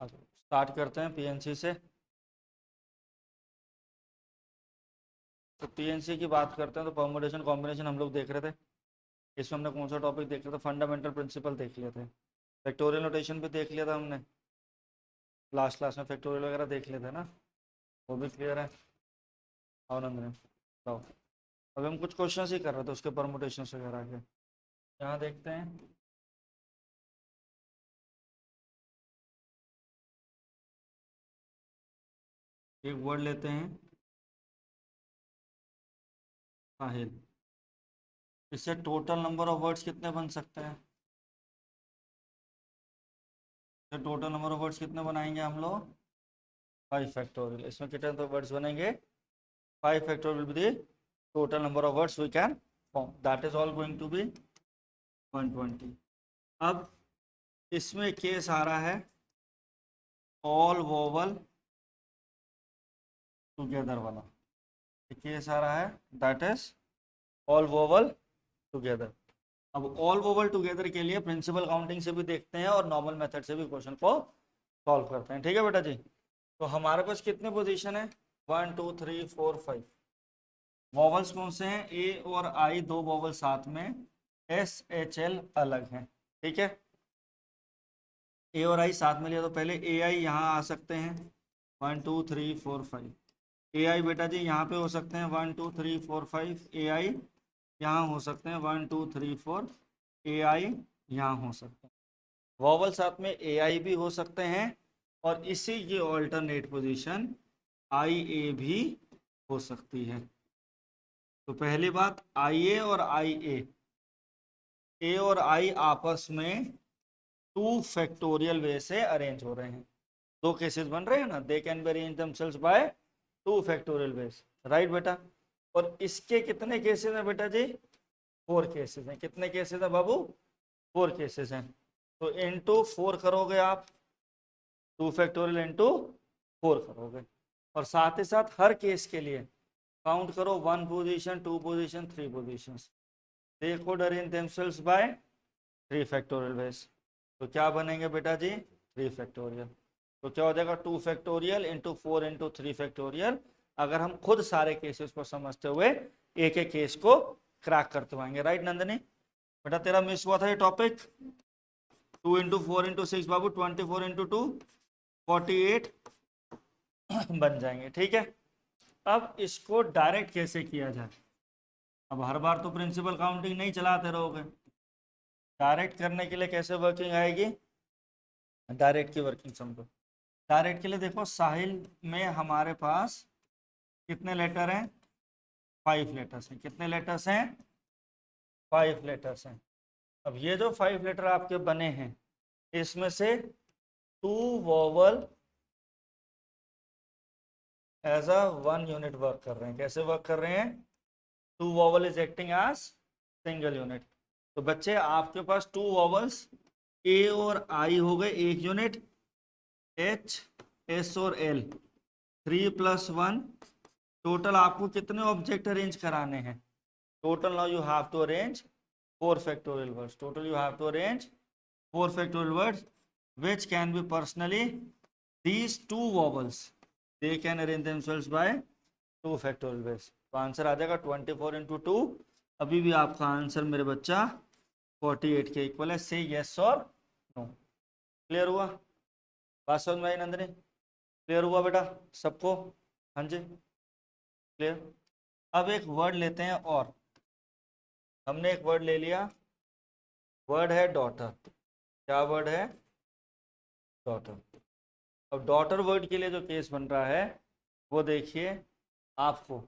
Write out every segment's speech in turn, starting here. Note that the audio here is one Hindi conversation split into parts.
अब स्टार्ट करते हैं पीएनसी से। तो पीएनसी की बात करते हैं तो परमुटेशन कॉम्बिनेशन हम लोग देख रहे थे। इसमें हमने कौन सा टॉपिक देख लिया था? फंडामेंटल प्रिंसिपल देख लिए थे। फैक्टोरियल नोटेशन भी देख लिया था हमने लास्ट क्लास में, फैक्टोरियल वगैरह देख लिए थे ना, वो भी क्लियर है। और नंदन बताओ, अभी हम कुछ क्वेश्चन ही कर रहे थे उसके परमुटेशन वगैरह के। यहाँ देखते हैं, एक वर्ड लेते हैं साहिल। इससे टोटल नंबर ऑफ वर्ड्स कितने बन सकते हैं? तो टोटल नंबर ऑफ वर्ड्स कितने बनाएंगे हम लोग? 5 फैक्टोरियल। इसमें कितने तो वर्ड्स बनेंगे? 5 factorial will be the total number of words we can form, that is all going to be 120। अब इसमें केस आ रहा है ऑल वोवल टुगेदर वाला। केस आ रहा है that is all vowel together. अब ऑल वोवल टुगेदर के लिए प्रिंसिपल काउंटिंग से भी देखते हैं और नॉर्मल मेथड से भी क्वेश्चन को सॉल्व करते हैं। ठीक है बेटा जी। तो हमारे पास कितने पोजीशन है? 1 2 3 4 5। वॉवल्स कौन से हैं? ए और आई, दो वॉवल साथ में, एस एच एल अलग हैं। ठीक है, ए और आई साथ में लिया तो पहले ए आई यहाँ आ सकते हैं 1 2 3 4 5। ए आई बेटा जी यहाँ पे हो सकते हैं 1 2 3 4 5। ए आई यहाँ हो सकते हैं 1 2 3 4। ए आई यहाँ हो सकते हैं। वॉवल साथ में ए आई भी हो सकते हैं और इसी की ऑल्टरनेट पोजीशन आई ए भी हो सकती है। तो पहली बात, आई ए और आई ए और आई आपस में 2 फैक्टोरियल वे से अरेंज हो रहे हैं। दो केसेस बन रहे हैं ना, they can be arrange themselves by 2 factorial ways, right बेटा। और इसके कितने केसेस हैं बेटा जी? 4 केसेस हैं। कितने केसेस हैं बाबू? 4 केसेस हैं। तो इंटू 4 करोगे आप, 2 फैक्टोरियल इंटू 4 करोगे, और साथ ही साथ हर केस के लिए काउंट करो 1 position, 2 position, 3 positions. They could arrange themselves by 3 factorial ways. तो क्या बनेंगे बेटा जी? 3 फैक्टोरियल। तो क्या हो जाएगा? 2 फैक्टोरियल इंटू 4 इंटू 3 फैक्टोरियल। अगर हम खुद सारे केसेस को समझते हुए एक एक केस को क्रैक करते हुएंगे, राइट नंदनी? बेटा तेरा मिस हुआ था ये टॉपिक। 2 इंटू 4 इंटू 6 बाबू, 24 इंटू 2 48 बन जाएंगे। ठीक है, अब इसको डायरेक्ट कैसे किया जाए? अब हर बार तो प्रिंसिपल काउंटिंग नहीं चलाते रहोगे, डायरेक्ट करने के लिए कैसे वर्किंग आएगी? डायरेक्ट की वर्किंग समझो। डायरेक्ट के लिए देखो, साहिल में हमारे पास कितने लेटर हैं? 5 लेटर्स हैं। कितने लेटर्स हैं? 5 लेटर्स हैं। अब ये जो 5 लेटर आपके बने हैं, इसमें से 2 vowel as a 1 unit work कर रहे हैं। कैसे वर्क कर रहे हैं? 2 vowel is acting as single unit. तो बच्चे आपके पास 2 वोवल्स ए और आई हो गए 1 यूनिट, एच एस और एल 3 + 1। टोटल आपको कितने ऑब्जेक्ट अरेंज कराने हैं? Total now you have to arrange 4 factorial words. Total you have to arrange 4 factorial words which can be personally these 2 vowels, they can arrange themselves by 2 factorial ways। तो आंसर आ जाएगा 24 इंटू 2। अभी भी आपका आंसर मेरे बच्चा 48 के इक्वल है। से यस और नो। क्लियर हुआ? बात समझ में आई नंदनी? क्लियर हुआ बेटा सबको? हाँ जी, क्लियर। अब एक वर्ड लेते हैं, और हमने एक वर्ड ले लिया, वर्ड है डॉटर। क्या वर्ड है? डॉटर। अब डॉटर वर्ड के लिए जो केस बन रहा है वो देखिए आपको।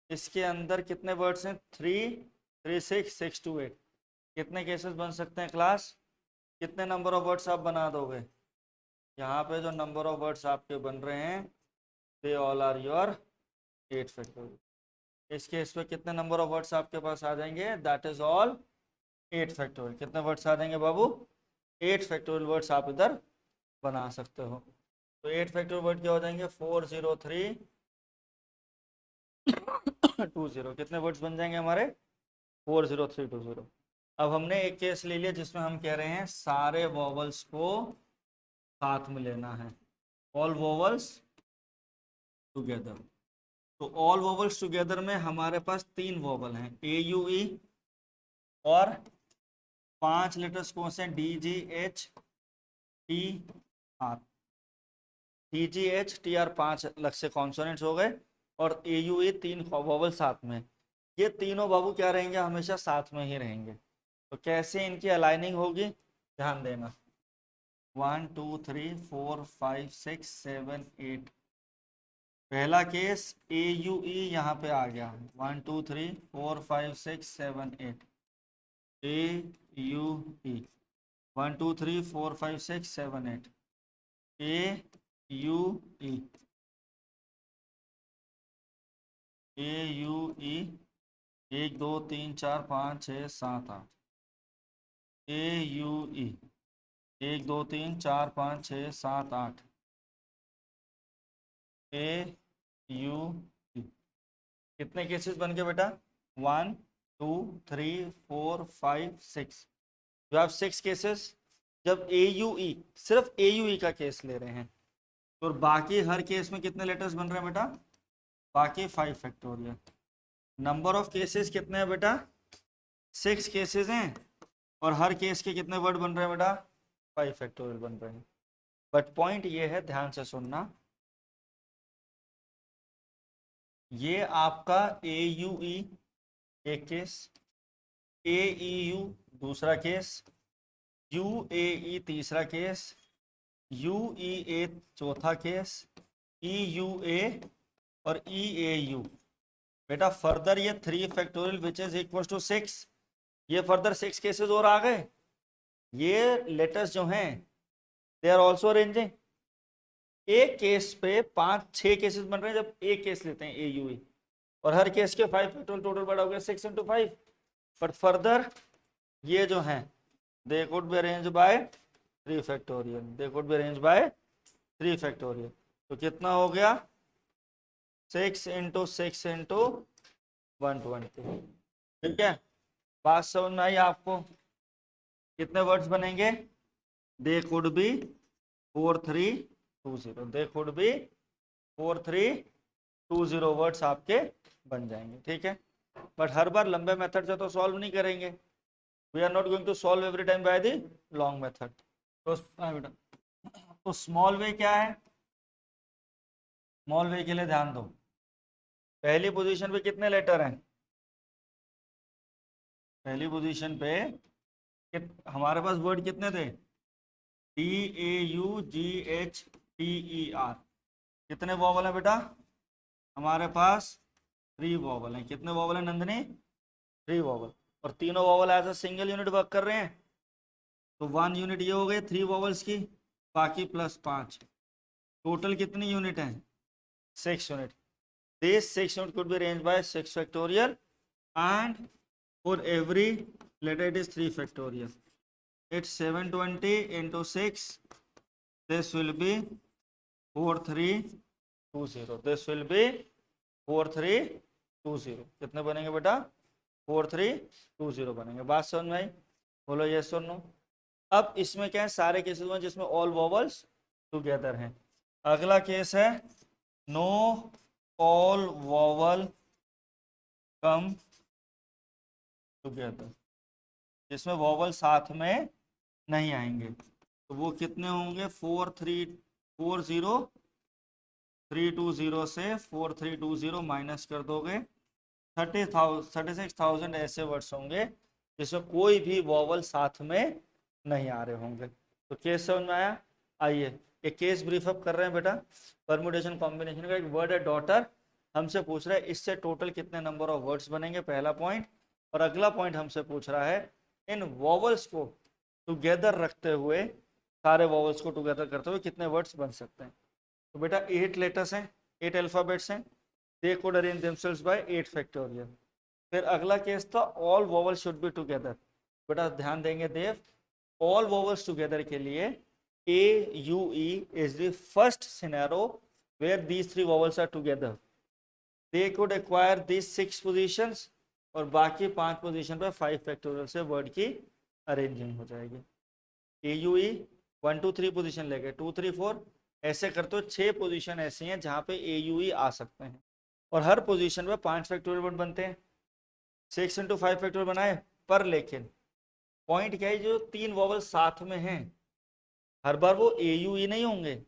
इसके अंदर कितने वर्ड्स हैं? 3 3 6 6 2 8। कितने केसेस बन सकते हैं क्लास? कितने नंबर ऑफ वर्ड्स आप बना दोगे? यहाँ पे जो नंबर ऑफ वर्ड्स आपके बन रहे हैं, they all are your 8 factorial. इस केस पे कितने नंबर ऑफ वर्ड्स आपके पास आ जाएंगे? That is all 8 factorial. कितने वर्ड्स आ जाएंगे बाबू? 8 फैक्टोरियल वर्ड्स आप इधर बना सकते हो। तो 8 फैक्टोरियल वर्ड क्या हो जाएंगे? 40320। कितने वर्ड्स बन जाएंगे हमारे? 40320। अब हमने एक केस ले लिया जिसमें हम कह रहे हैं सारे वॉवल्स को साथ में लेना है, ऑल वोवल्स टुगेदर। तो ऑल वोवल्स टुगेदर में हमारे पास 3 वोवल हैं, ए यू ई, और 5 लेटर्स कौन से, D G H T R. D G H T R 5 अलग से कॉन्सोनेंट्स हो गए, और ए यू ई 3 वोवल साथ में। ये तीनों बाबू क्या रहेंगे, हमेशा साथ में ही रहेंगे। तो कैसे इनकी अलाइनिंग होगी, ध्यान देना। 1 2 3 4 5 6 7 8। पहला केस ए यू ई यहाँ पे आ गया, 1 2 3 4 5 6 7 8, ए यू ई 1 2 3 4 5 6 7 8, ए यू ई, ए यू ई 1 2 3 4 5 6 7 8, ए यू ई 1 2 3 4 5 6 7 8, ए यू ई। कितने केसेस बन गए बेटा, 1 2 3 4 5 6। You have 6 cases. जब ए यू ई, सिर्फ ए यू ई का केस ले रहे हैं, तो बाकी हर केस में कितने लेटर्स बन रहे हैं बेटा, बाकी 5 फैक्टोरियल। नंबर ऑफ केसेस कितने हैं बेटा, 6 केसेस हैं, और हर केस के कितने वर्ड बन रहे हैं बेटा, 5 फैक्टोरियल बन रहे हैं। बट पॉइंट ये है, ध्यान से सुनना, ये आपका ए यू ई एक केस, ए ई यू दूसरा केस, यू ए ई तीसरा केस, यू ई ए चौथा केस, ई यू ए और ई ए यू। बेटा फर्दर ये 3 factorial which is equal to 6, ये फर्दर 6 केसेस और आ गए। ये लेटर्स जो हैं दे आर ऑल्सो अरेंजिंग। एक केस पे 5-6 केसेस बन रहे हैं जब एक केस लेते हैं ए यू ई, और हर केस के 5 फैक्टोरियल, टोटल बड़ा हो गया 6 × 5। बट फर्दर ये जो हैं they could be arrange by 3 factorial, they could be arrange by 3 factorial. तो कितना हो गया, 6 × 6 × 120। ठीक है, बात समझ में आई आपको। कितने वर्ड्स बनेंगे, they could be 4320, they could be 4320 words आपके बन जाएंगे। ठीक है, बट हर बार लंबे मेथड से तो सॉल्व नहीं करेंगे, we are not going to solve every time by the long method. तो स्मॉल वे क्या है, स्मॉल वे के लिए ध्यान दो। पहली पोजीशन पे कितने लेटर हैं, पहली पोजीशन पे हमारे पास वर्ड कितने थे, D A you ji H T E R. कितने वॉवल हैं बेटा, हमारे पास 3 वॉवल हैं। कितने वॉवल हैं नंदनी, 3 वॉवल, और तीनों vowel as a single unit work कर रहे हैं। तो 1 यूनिट ये हो गई 3 वॉवल्स की, बाकी प्लस 5, टोटल कितनी यूनिट है, 6 unit. This 6 unit could be arranged by 6 factorial, and for every letter it is 3 factorial. It's 720 into 6. This will be 4320. This will be 4320. कितने बनेंगे बेटा, 4320 बनेंगे। बात समझ में आई, बोलो यस और नो। अब इसमें क्या है, सारे केसेस में जिसमें ऑल वॉवल्स टुगेदर हैं। अगला केस है know all vowel come together, जिसमें वॉवल साथ में नहीं आएंगे। तो वो कितने होंगे, 43320 से 4320 माइनस कर दोगे, 36,000 ऐसे वर्ड्स होंगे जिसमें कोई भी वॉवल साथ में नहीं आ रहे होंगे। तो केस समझ में आया। आइए एक केस ब्रीफ अप कर रहे हैं बेटा। परम्यूटेशन कॉम्बिनेशन का एक वर्ड है डॉटर, हमसे पूछ रहा है इससे टोटल कितने नंबर ऑफ वर्ड्स बनेंगे, पहला पॉइंट। और अगला पॉइंट हमसे पूछ रहा है इन वॉवल्स को टुगेदर रखते हुए, सारे वॉवल्स को टुगेदर करते हुए कितने वर्ड्स बन सकते हैं। तो बेटा 8 लेटर्स हैं, 8 अल्फाबेट्स हैं, they could arrange themselves by 8 factorial. फिर अगला केस था all vowels should be together. बेटा ध्यान देंगे देव, ऑल वॉवल्स टुगेदर के लिए A U E is the first scenario where these 3 vowels are together. They could acquire these 6 positions, और बाकी 5 पोजीशन पे 5 फैक्टोरियल से वर्ड की अरेंजिंग हो जाएगी। ए यू ई 1 2 3 पोजीशन ले गए, 2 3 4 ऐसे करते हो 6 पोजीशन ऐसी हैं जहां पे ए यू ई आ सकते हैं और हर पोजीशन में 5 फैक्टोरियल वर्ड बनते हैं। 6 × 5 फैक्टोरियल बनाए, पर लेकिन पॉइंट क्या है, जो 3 वॉवल साथ में हैं हर बार वो ए यू ई नहीं होंगे,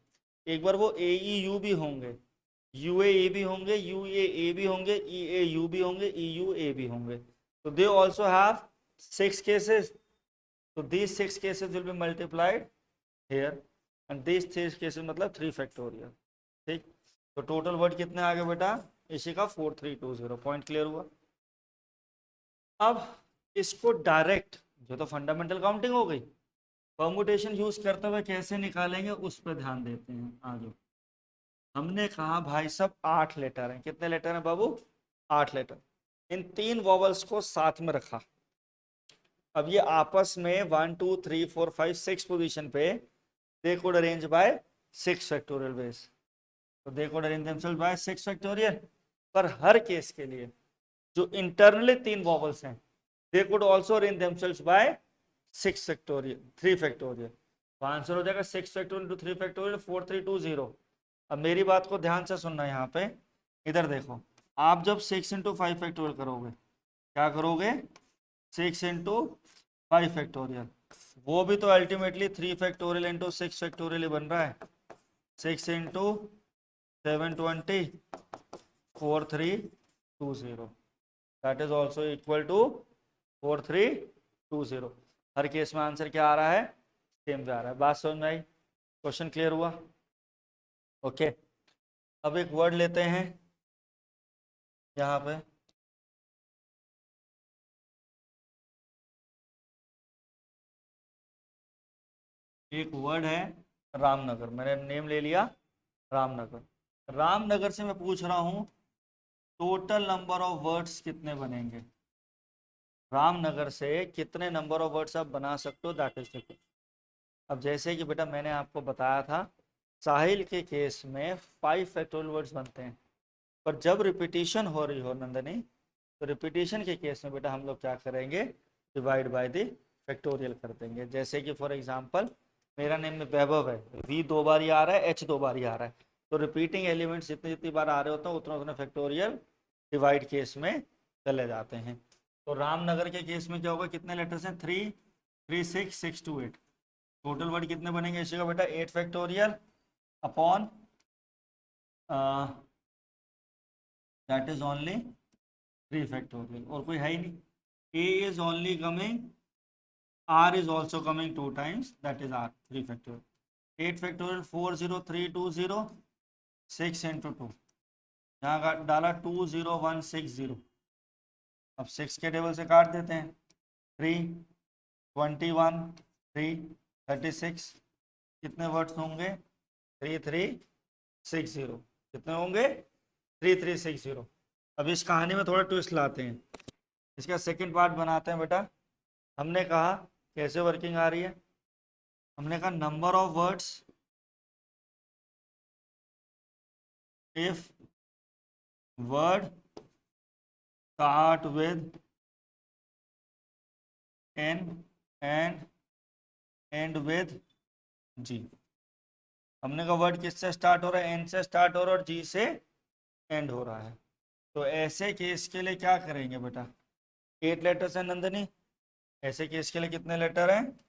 एक बार वो ए ई यू भी होंगे, यू ए भी होंगे, यू ए भी होंगे, ई ए यू भी होंगे, ई यू ए भी होंगे। तो दे ऑल्सो हैव 6 केसेस, तो these 6 cases will be multiplied here and these 6 cases मतलब 3 फैक्टोरियल। ठीक, तो टोटल वर्ड कितने आ गए बेटा, इसी का 4320। पॉइंट क्लियर हुआ। अब इसको डायरेक्ट, जो तो फंडामेंटल काउंटिंग हो गई, परमुटेशन यूज करते हुए कैसे निकालेंगे उस पर ध्यान देते हैं। आगे हमने कहा भाई सब 8 लेटर हैं, कितने लेटर हैं बाबू, 8 लेटर। इन 3 वॉवल्स को साथ में रखा, अब ये आपस में 1 2 3 4 5 6 पोजीशन पे they could arrange by 6 factorial base, तो they could arrange themselves by 6 factorial. पर हर केस के लिए जो इंटरनली 3 वॉवल्स हैं they could also arrange themselves by 6 factorial 3 factorial. तो आंसर हो जाएगा 6 फैक्टोरियल टू 3 फैक्टोरियल 4320। अब मेरी बात को ध्यान से सुनना, यहाँ पे इधर देखो, आप जब 6 × 5 फैक्टोरियल करोगे, क्या करोगे, 6 × 5 फैक्टोरियल, वो भी तो अल्टीमेटली 3 फैक्टोरियल इंटू 6 फैक्टोरियल बन रहा है। 6 × 720 4320, that is also equal to 4320। हर केस में आंसर क्या आ रहा है, सेम जा रहा है। बात समझ में आई, क्वेश्चन क्लियर हुआ। ओके, अब एक वर्ड लेते हैं यहाँ पे, एक वर्ड है रामनगर, मैंने नेम ले लिया रामनगर। रामनगर से मैं पूछ रहा हूं टोटल नंबर ऑफ वर्ड्स कितने बनेंगे, रामनगर से कितने नंबर ऑफ वर्ड्स आप बना सकते हो, दैट इज द क्वेश्चन। अब जैसे कि बेटा मैंने आपको बताया था, साहिल के केस में 5 फैक्टोरियल वर्ड्स बनते हैं, पर जब रिपीटिशन हो रही हो नंदनी, तो रिपीटिशन के केस में बेटा हम लोग क्या करेंगे, डिवाइड बाय द फैक्टोरियल कर देंगे। जैसे कि फॉर एग्जांपल मेरा नेम में वैभव है, वी 2 बार ही आ रहा है, एच 2 बार ही आ रहा है, तो रिपीटिंग एलिमेंट्स जितनी जितनी बार आ रहे होते हैं उतना उतना फैक्टोरियल डिवाइड केस में चले जाते हैं। तो रामनगर के केस में क्या होगा, कितने लेटर्स हैं, 3 3 6 6 2 8, टोटल वर्ड कितने बनेंगे इसी का बेटा, 8 factorial upon that is only 3 factorial, और कोई है ही नहीं। A is only coming, r is also coming 2 times, that is r 3 factorial, 8 factorial 40320, 6 into 2, यहाँ डाला 20160। अब 6 के टेबल से काट देते हैं, 3 21 3 36, कितने वर्ड्स होंगे, 3360, कितने होंगे, 3360। अब इस कहानी में थोड़ा ट्विस्ट लाते हैं, इसका सेकंड पार्ट बनाते हैं बेटा। हमने कहा कैसे वर्किंग आ रही है, हमने कहा number of words if word start with N and end with G. हमने कहा वर्ड किससे स्टार्ट हो रहा है, एन से स्टार्ट हो रहा है और जी से एंड हो रहा है। तो ऐसे केस के लिए क्या करेंगे बेटा, 8 लेटर्स हैं नंदनी, ऐसे केस के लिए कितने लेटर हैं,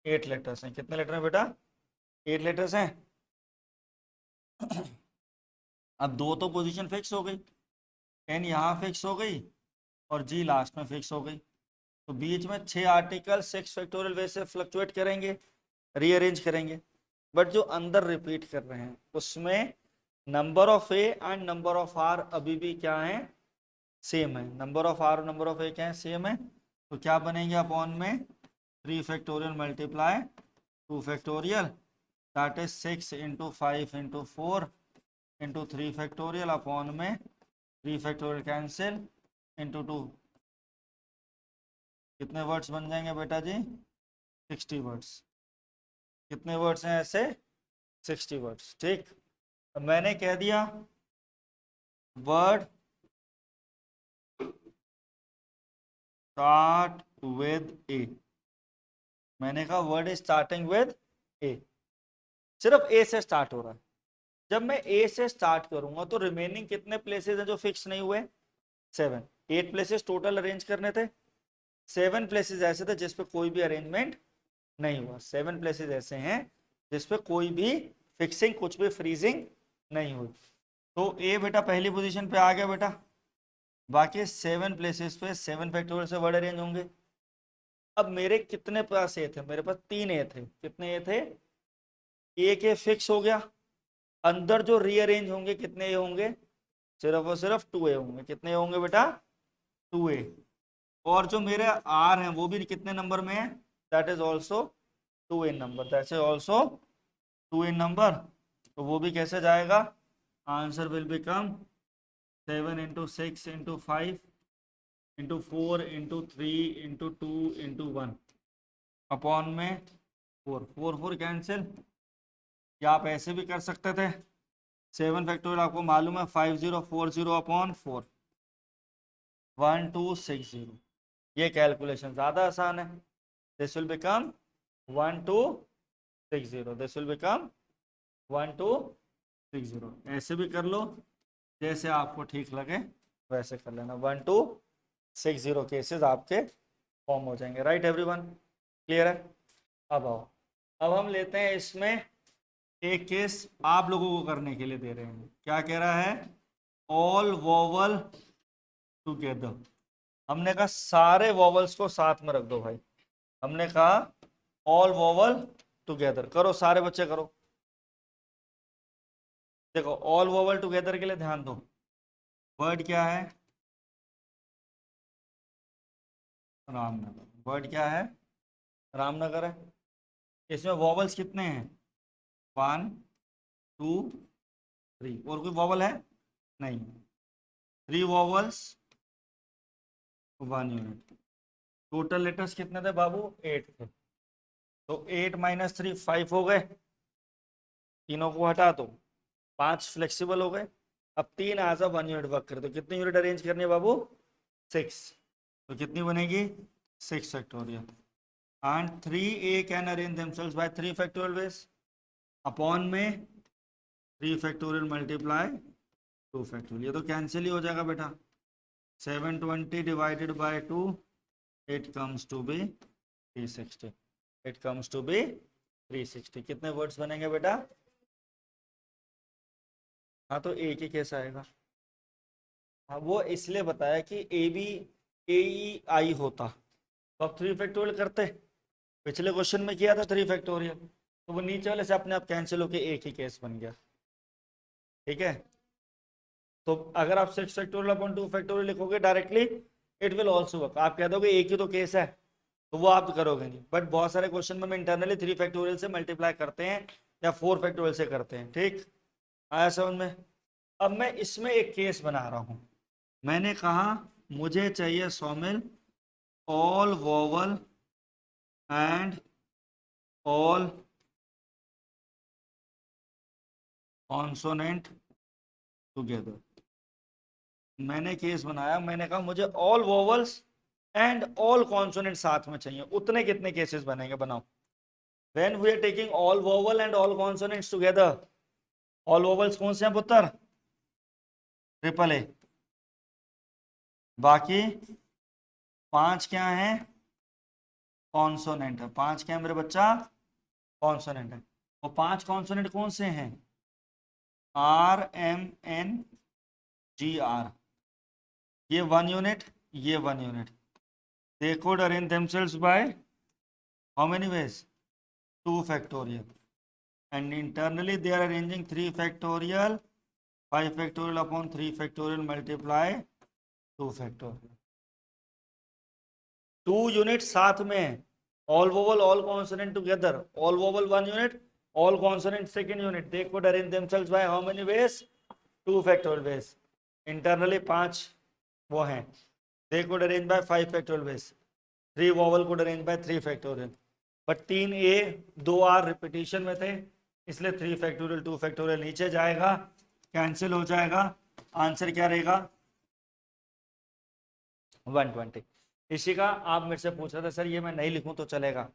8 लेटर्स हैं। कितने लेटर हैं बेटा, 8 लेटर्स हैं। अब 2 तो पोजीशन फिक्स हो गई, एन यहाँ फिक्स हो गई और जी लास्ट में फिक्स हो गई, तो बीच में 6 आर्टिकल 6 फैक्टोरियल वैसे फ्लक्चुएट करेंगे, रीअरेंज करेंगे, बट जो अंदर रिपीट कर रहे हैं उसमें number of A and number of R अभी भी क्या है, सेम है। नंबर ऑफ आर और नंबर ऑफ ए क्या है, सेम है। तो क्या बनेंगे अपॉन में 3 factorial multiply 2 factorial, that is 6 × 5 × 4 × 3 factorial upon में 3 फैक्टोरियल कैंसिल इंटू 2, कितने वर्ड्स बन जाएंगे बेटा जी, 60 वर्ड्स। कितने वर्ड्स हैं ऐसे, 60 वर्ड्स। ठीक, तो मैंने कह दिया वर्ड स्टार्ट विद ए, मैंने कहा वर्ड इज स्टार्टिंग विद ए, सिर्फ ए से स्टार्ट हो रहा है। जब मैं ए से स्टार्ट करूंगा तो रिमेनिंग कितने प्लेसेस हैं जो फिक्स नहीं हुए? 7। 8 प्लेसेस टोटल अरेंज करने थे, 7 प्लेसेस ऐसे थे जिसपे कोई भी अरेंजमेंट नहीं हुआ। 7 प्लेसेस ऐसे हैं जिसपे कोई भी फिक्सिंग, कुछ भी फ्रीजिंग नहीं हुई। तो ए बेटा पहली पोजीशन पे आ गया बेटा। बाकी 7 प्लेसेस पे 7 फैक्टोरियल से वर्ड अरेंज होंगे। अब मेरे कितने पास ए थे? मेरे पास 3 ए थे। कितने ए थे? ए के फिक्स हो गया। अंदर जो रीअरेंज होंगे कितने ए होंगे? सिर्फ और सिर्फ 2 ए होंगे। कितने ए होंगे बेटा? 2 ए। और जो मेरे आर हैं वो भी कितने नंबर में है? That is also 2 in number, that is also 2 in number. तो वो भी कैसे जाएगा? Answer will become 7 into 6 into 5 into 4 into 3 into 2 into 1 upon में 4। 4 4 कैंसिल। या आप ऐसे भी कर सकते थे, 7 फैक्टोरियल आपको मालूम है 5040 अपॉन 4 1260। ये कैलकुलेशन ज़्यादा आसान है। This will become 1260, this will become 1260। ऐसे भी कर लो, जैसे आपको ठीक लगे वैसे कर लेना। 1260 केसेस आपके फॉर्म हो जाएंगे। राइट एवरीवन, क्लियर है? अब आओ, अब हम लेते हैं इसमें एक केस आप लोगों को करने के लिए दे रहे हैं। क्या कह रहा है? All vowel together. हमने कहा सारे वोवल्स को साथ में रख दो भाई। हमने कहा ऑल वोवल टुगेदर। करो सारे बच्चे करो। देखो ऑल वोवल टुगेदर के लिए ध्यान दो। वर्ड क्या है? रामनगर। वर्ड क्या है? रामनगर है। इसमें वोवल्स कितने हैं? 1 2 3। और कोई वोवल है? नहीं। 3 वोवल्स 1 यूनिट। टोटल लेटर्स कितने थे बाबू? 8 थे। तो 8 माइनस 3 5 हो गए। तीनों को हटा दो, 5 फ्लेक्सिबल हो गए। अब 3 एज अ 1 यूनिट वर्क करे तो कितनी यूनिट अरेंज करनी है बाबू? 6। तो कितनी बनेगी? 6 factorial. And 3a can arrange themselves by 3 factorial ways upon में 3 फैक्टोरियल मल्टीप्लाई 2 फैक्टोरियल। ये तो कैंसिल ही हो जाएगा बेटा। 720 divided by 2, it comes to be 360। It comes to be 360। कितने वर्ड्स बनेंगे बेटा? हाँ तो एक ही केस आएगा। हाँ वो इसलिए बताया कि ए बी ए ई आई होता तो अब 3 फैक्टोरियल करते। पिछले क्वेश्चन में किया था 3 फैक्टोरियल, तो वो नीचे वाले से अपने आप कैंसिल होकर एक ही केस बन गया। ठीक है, तो अगर आप 6 फैक्टोरियल अपॉन 2 फैक्टोरियल लिखोगे directly, it will also work. आप कह दोगे एक ही तो केस है, तो वो आप करोगे नहीं। बट बहुत सारे क्वेश्चन में हम इंटरनली 3 फैक्टोरियल से मल्टीप्लाई करते हैं या 4 फैक्टोरियल से करते हैं। ठीक आया समझ में? अब मैं इसमें एक केस बना रहा हूं। मैंने कहा मुझे चाहिए Saumil all vowel and all consonant together. मैंने केस बनाया, मैंने कहा मुझे all vowels and all consonant साथ में चाहिए। उतने कितने केसेस बनेंगे? बनाओ। When we are taking all vowel and all consonants together, all vowels कौन से हैं पुत्र? Triple A. बाकी 5 क्या है? कॉन्सोनेंट है। 5 क्या है मेरे बच्चा? कॉन्सोनेंट है। और 5 कॉन्सोनेंट कौन से हैं? R M N G R. ये 1 यूनिट, ये 1 unit. They could arrange themselves by how many ways? 2 factorial. And internally they are arranging 3 factorial, 5 factorial upon 3 factorial multiply 2 factorial. 2 units साथ में, all vowel all consonant together, all vowel 1 unit, all consonant second unit. They could arrange themselves by how many ways? 2 factorial ways. Internally 5 वो हैं. They could arrange by 5 factorial ways. 3 vowel could arrange by 3 factorial. But 3 A 2 R repetition में थे, इसलिए 3 फैक्टोरियल 2 फैक्टोरियल नीचे जाएगा, कैंसिल हो जाएगा। आंसर क्या रहेगा? 120। इसी का आप मेरे से पूछ रहे थे सर ये मैं नहीं लिखूं तो चलेगा?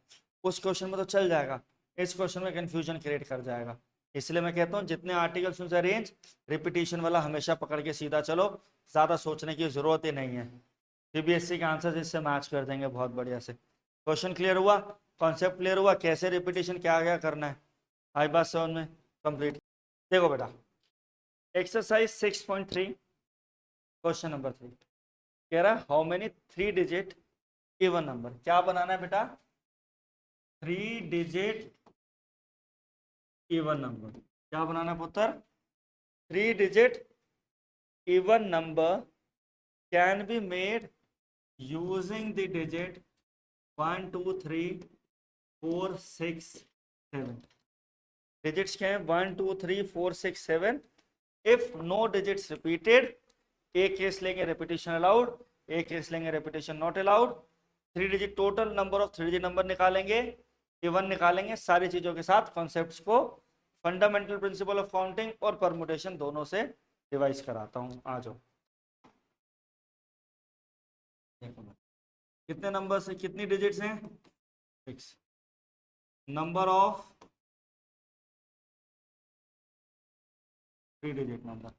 उस क्वेश्चन में तो चल जाएगा, इस क्वेश्चन में कंफ्यूजन क्रिएट कर जाएगा। इसलिए मैं कहता हूँ जितने आर्टिकल्स उनसे रेंज, रिपीटिशन वाला हमेशा पकड़ के सीधा चलो, ज्यादा सोचने की जरूरत ही नहीं है। सीबीएसई के आंसर इससे मैच कर देंगे बहुत बढ़िया से। क्वेश्चन क्लियर हुआ, कॉन्सेप्ट क्लियर हुआ, कैसे रिपीटिशन क्या क्या करना है, आई बात समझ में कंप्लीट। देखो बेटा एक्सरसाइज 6.3 क्वेश्चन नंबर 3 कह रहा है how many 3 digit even number. क्या बनाना है बेटा? 3 डिजिट इवन नंबर। क्या बनाना है पुत्र? 3 digit even number can be made using the digit 1 2 3 4 6 7। Digits क्या है? 1 2 3 4 6 7। इफ नो डिजिट्स रिपीटेड, एक केस लेंगे रिपीटिशन अलाउड, एक केस लेंगे repetition not allowed. 3 digit total number of 3 digit number निकालेंगे, इवन निकालेंगे, सारी चीजों के साथ कॉन्सेप्ट्स को फंडामेंटल प्रिंसिपल ऑफ काउंटिंग और परमुटेशन दोनों से रिवाइज कराता हूं। आ जाओ। कितने नंबर से कितनी डिजिट्स हैं? 6। Number of 3 digit number,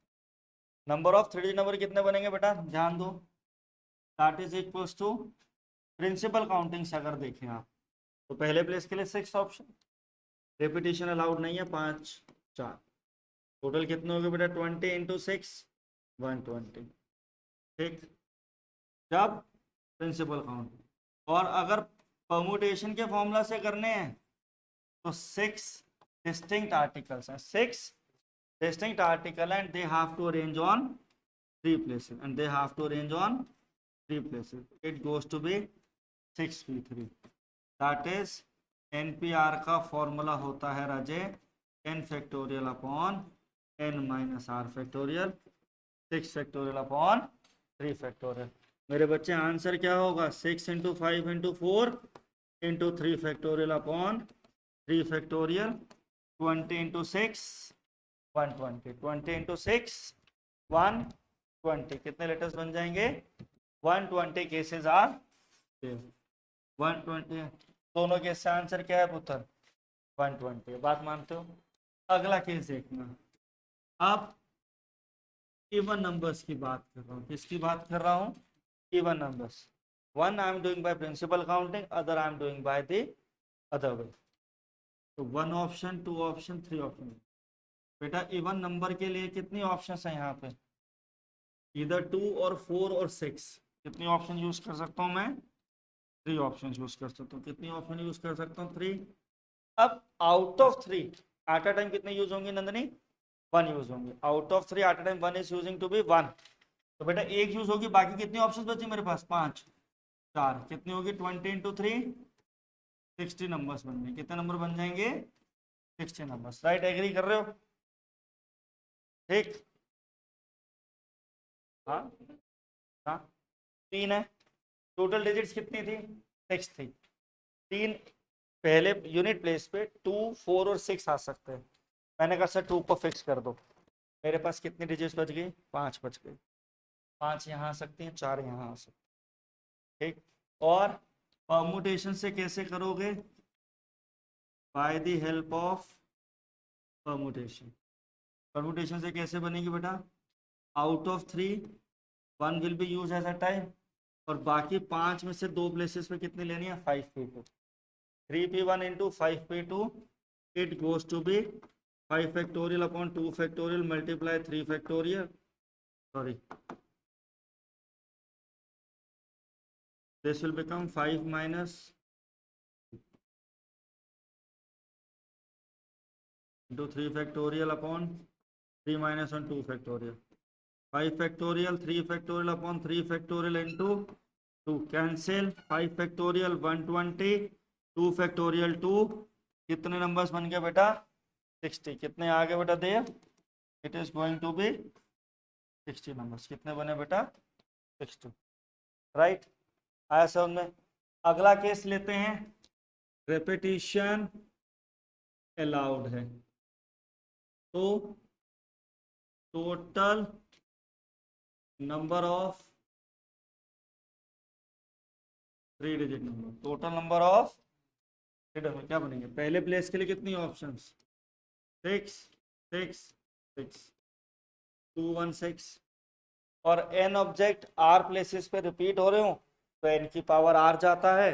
number of 3 digit number कितने बनेंगे बेटा? ध्यान दो, that is equals to principle counting से अगर देखें आप तो पहले प्लेस के लिए 6 ऑप्शन, रिपीटिशन अलाउड नहीं है, 5 4, टोटल कितने हो गए बेटा? 20 इंटू 6 120। ठीक, जब प्रिंसिपल काउंट, और अगर परमुटेशन के फॉर्मूला से करने हैं तो 6 डिस्टिंक्ट आर्टिकल्स हैं, 6 distinct article and they have to arrange on 3 places, and they have to arrange on 3 places. It goes to be 6p3, that is NPR का फॉर्मूला होता है राजे n factorial upon n minus r factorial, 6 factorial upon 3 factorial. मेरे बच्चे आंसर क्या होगा? 6 into 5 into 4 into 3 factorial upon 3 factorial, 20 into 6 120, 20 into 6 120। कितने लेटर्स बन जाएंगे? 120 केसेस आर 120। दोनों केस से आंसर क्या है पुत्र? 120। बात मानते हो? अगला केस देखना। अब इवन नंबर्स की बात कर रहा हूँ। किसकी बात कर रहा हूँ? Even numbers. One I am doing by principle counting, other I am doing by the other way. तो 1 ऑप्शन, 2 ऑप्शन, 3 ऑप्शन। बेटा इवन नंबर के लिए कितनी ऑप्शंस हैं यहाँ पे? इधर 2 और 4 और 6। कितनी ऑप्शन यूज कर सकता हूँ मैं? 3 ऑप्शन यूज कर सकता हूँ। कितनी ऑप्शन यूज कर सकता हूँ? 3। अब out of 3 at a time कितने यूज होंगे नंदनी? 1 यूज होंगे। Out of 3 at a time 1 is using to be 1। तो बेटा एक यूज होगी, बाकी कितनी ऑप्शन बची मेरे पास? 5 4। कितनी होगी? 20 इंटू 3 60 नंबर्स बन गए। कितने नंबर बन जाएंगे? 60 नंबर्स। राइट, एग्री कर रहे हो? ठीक, हाँ हाँ। 3 है, टोटल डिजिट्स कितनी थी? 6 थी। 3 पहले यूनिट प्लेस पे 2 4 और 6 आ सकते हैं। मैंने कहा सर 2 को फिक्स कर दो। मेरे पास कितनी डिजिट्स बच गई? 5 बच गई। 5 यहाँ आ सकती हैं, 4 यहाँ आ सकती हैं। ठीक, और परमुटेशन से कैसे करोगे? By the help of permutation. Permutation से कैसे बनेगी बेटा? Out of 3 1 will be use as a time, और बाकी 5 में से 2 प्लेसेस पे कितनी लेनी है? 5p2। 3p1 into 5p2, it goes to be 5 factorial upon 2 factorial multiply 3 factorial, sorry this will become 5 minus into 3 factorial upon 3 minus 1 2 factorial, 5 factorial 3 factorial upon 3 factorial into 2 cancel, 5 factorial 120, 2 factorial 2। कितने नंबर्स बन गए बेटा? 60। कितने आ गए बेटा Dev? It is going to be 60 numbers. कितने बने बेटा? 60। राइट, आया समझ में? अगला केस लेते हैं, रेपिटिशन अलाउड है तो total number of 3 digit number, total number of क्या बनेंगे? पहले प्लेस के लिए कितनी ऑप्शंस? 6 6 6 2 1 6। और n ऑब्जेक्ट r प्लेसेस पे रिपीट हो रहे हो तो n की पावर r जाता है।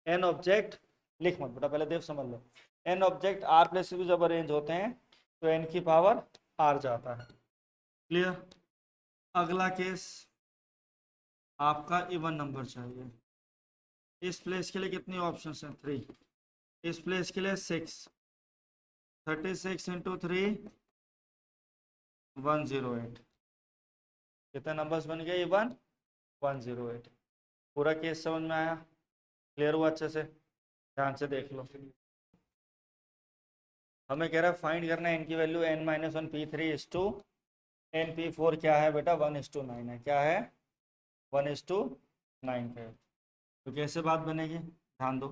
n ऑब्जेक्ट लिख मत बेटा, पहले देव समझ लो। n ऑब्जेक्ट r प्लेसेस पे जब अरेंज होते हैं तो n की पावर r जाता है। क्लियर? अगला केस आपका इवन नंबर चाहिए। इस प्लेस के लिए कितनी ऑप्शन हैं? 3। इस प्लेस के लिए 6। 36 इंटू 3 108। कितने नंबर्स बन गए? इवन 108। पूरा केस समझ में आया? क्लियर हुआ अच्छे से? ध्यान से देख लो। हमें कह रहा है फाइंड करना है n की value n-1 p3 n p4 क्या है बेटा? 1:9 है। क्या है? 1:9 है। तो कैसे बात बनेगी? ध्यान दो।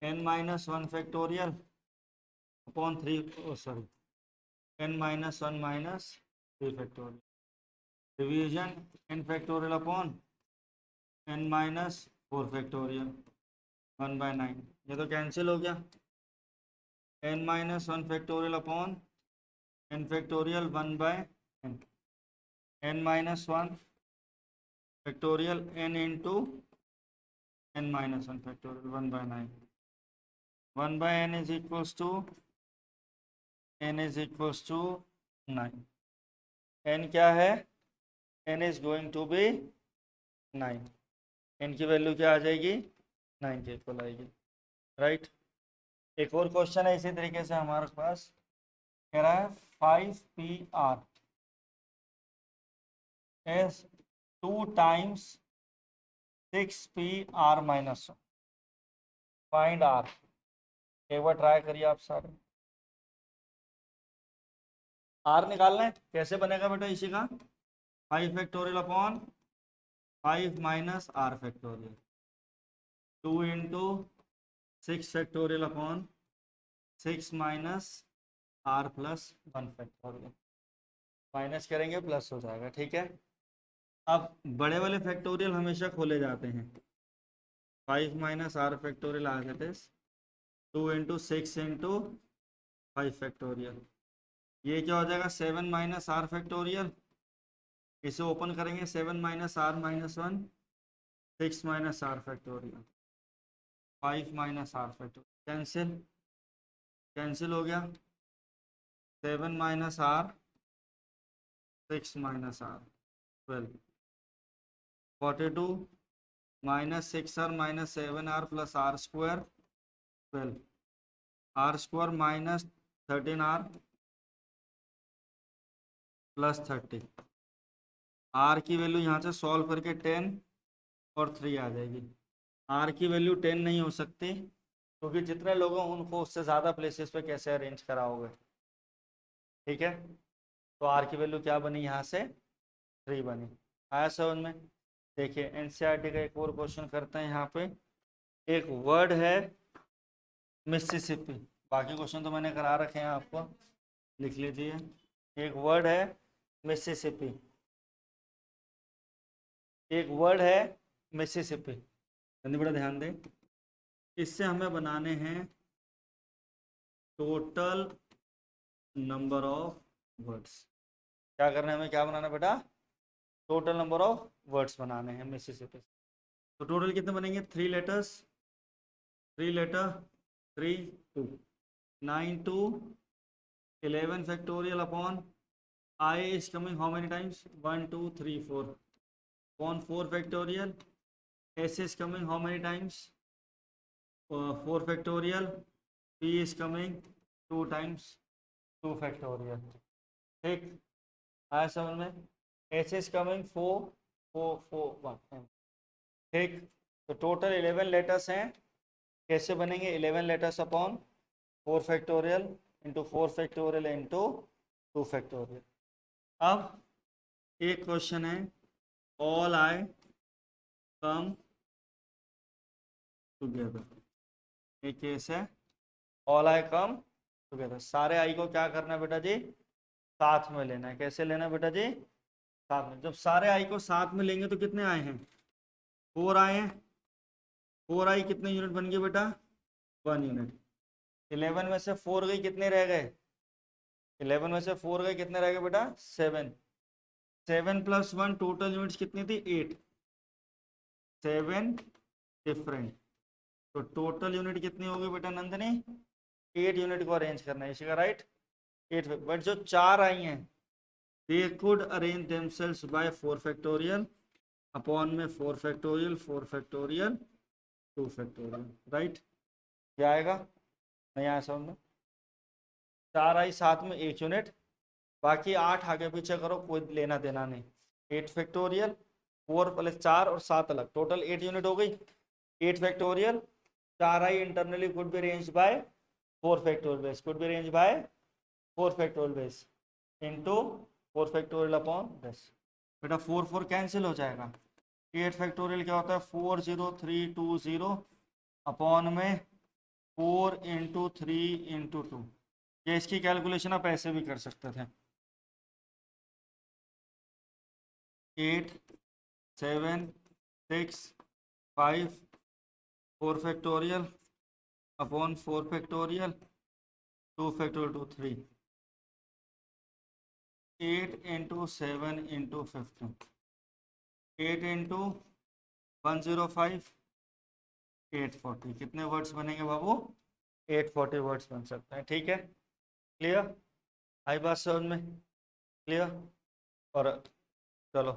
n-1 factorial upon 3 sorry n-1 minus 3 factorial division n factorial upon n-4 factorial 1/9। ये तो कैंसिल हो गया। n-1 factorial upon n factorial 1/n n-1 factorial n into n-1 factorial 1/9 1/n is equals to n is equals to 9। n क्या है? n is going to be 9। n की वैल्यू क्या आ जाएगी? 9 के इक्वल आएगी। राइट? एक और क्वेश्चन है इसी तरीके से हमारे पास। कह रहा है 5PR is 2 times 6PR minus 1। Find R। एक बार ट्राई करिए आप सारे। R निकालना है। कैसे बनेगा बेटा इसी का? 5 factorial upon 5 minus R factorial 2 into 6 factorial upon 6 minus R plus 1 factorial. Minus करेंगे प्लस हो जाएगा। ठीक है? अब बड़े वाले फैक्टोरियल हमेशा खोले जाते हैं। 5 माइनस R फैक्टोरियल आ गए थे 2 इंटू 6 इंटू 5 फैक्टोरियल। ये क्या हो जाएगा? 7 माइनस R फैक्टोरियल। इसे ओपन करेंगे 7 minus R minus 1 6 minus R factorial 5 minus R factorial cancel. Cancel हो गया। 7 minus R 6 minus R 12 42 minus 6R minus 7R plus R square 12 R square minus 13R plus 30। R की वैल्यू यहाँ से सॉल्व करके 10 और 3 आ जाएगी। R की वैल्यू 10 नहीं हो सकती क्योंकि जितने लोग हैं उनको उससे ज़्यादा प्लेसेस पे कैसे अरेंज कराओगे? ठीक है? तो R की वैल्यू क्या बनी? यहाँ से 3 बनी। आया समझ में? देखिए एनसीईआरटी का एक और क्वेश्चन करते हैं। यहाँ पे एक वर्ड है मिसिसिपी। बाकी क्वेश्चन तो मैंने करा रखे हैं आपको, लिख लीजिए। एक वर्ड है मिसिसिपी। एक वर्ड है मिसिसिपी। बड़ा ध्यान दें। इससे हमें बनाने हैं टोटल नंबर ऑफ वर्ड्स। क्या करना है हमें? क्या बनाना है बेटा? टोटल नंबर ऑफ वर्ड्स बनाने हैं मिसिसिपी। तो टोटल कितने बनेंगे? 3 letters 3 letter 3 2 9 to 11 factorial upon I is coming how many times? 1 2 3 4 upon 4 factorial. S is coming how many times? 4 factorial. P is coming 2 times 2 factorial। ठीक आया समझ में? S is coming 4 4 4 1। ठीक, तो टोटल 11 लेटर्स हैं। कैसे बनेंगे? 11 letters upon 4 factorial into 4 factorial into 2 factorial. अब एक क्वेश्चन है ऑल आई कम टुगेदर। एक केस है ऑल आई कम टुगेदर। सारे आई को क्या करना है बेटा जी? साथ में लेना है। कैसे लेना है बेटा जी? साथ में। जब सारे आई को साथ में लेंगे तो कितने आए हैं? 4 आए हैं। 4i कितने यूनिट बन गए बेटा? 1 यूनिट। 11 में से 4 गई, कितने रह गए? 11 में से 4 गए, कितने रह गए बेटा? 7। 7 + 1 टोटल यूनिट्स कितनी थी? 8। 7 डिफरेंट, तो टोटल यूनिट कितनी होगी बेटा नंदनी? 8 यूनिट को अरेंज करना है, इसी का राइट 8। बट जो 4 आई हैं they could arrange themselves by 4 factorial upon में 4 फैक्टोरियल 4 फैक्टोरियल 2 फैक्टोरियल, राइट? क्या आएगा? नहीं आया समझ में? 4 आई साथ में 1 यूनिट, बाकी 8 आगे पीछे करो, कोई लेना देना नहीं। 8 फैक्टोरियल 4 + 4 और 7 अलग, टोटल 8 यूनिट हो गई। 8 factorial 4i internally could be arranged bye 4 factorial base, could be arranged bye 4 factorial base into 4 factorial upon base. बेटा 4 4 कैंसिल हो जाएगा। 8 फैक्टोरियल क्या होता है? 40320 अपॉन में 4 × 3 × 2। ये इसकी कैलकुलेशन आप ऐसे भी कर सकते थे। 8 7 6 5 4 फैक्टोरियल अपॉन 4 फैक्टोरियल 2 फैक्टोरियल 2 3 8 × 7 × 15 8 × 105 840। कितने वर्ड्स बनेंगे बाबू? 840 वर्ड्स बन सकते हैं। ठीक है, क्लियर? आई बात समझ में? क्लियर? और चलो